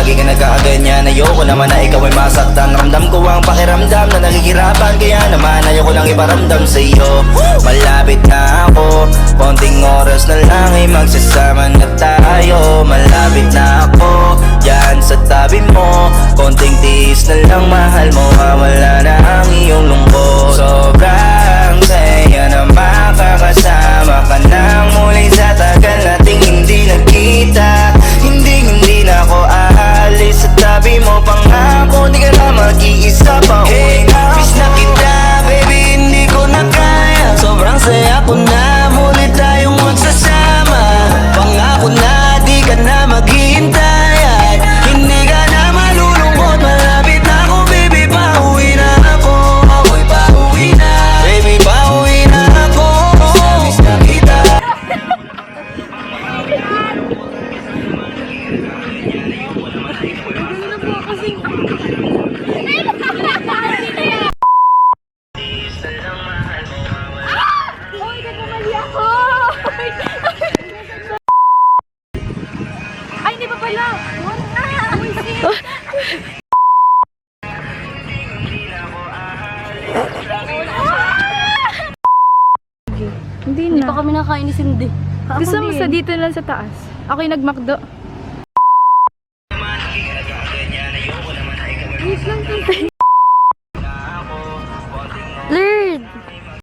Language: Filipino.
lagi ka nagkakaganyan. Ayoko naman na ikaw ay masaktan. Ramdam ko ang pakiramdam na nakikirapan, kaya naman ayoko lang iparamdam sa'yo. Malapit na ako, konting oras na lang ay magsasama na tayo. Malapit na ako, yan sa tabi mo. Konting tiis na lang, mahal mo, mawala na ang iyong lungkot. Sobrang saya na makakasama ka nang muli sa tagal nating hindi nagkita. Hindi na ako aalis sa tabi mo. Pangako di ka na mag-iisa pa uwi na ako. Miss na kita baby, hindi ko na kaya. Sobrang saya ko na muli tayong magsasama. Pangako na di ka na maghihintay at hindi ka na malulungkot. Malapit na ako baby, pauwi na ako. Ako'y pauwi na baby, pauwi na ako. Miss na kita. Ay, hindi pa pala. Hindi Hindi na. pa kami nakain ni Cindy. Gusto mo sa dito lang sa taas? Ako'y nagmakdo.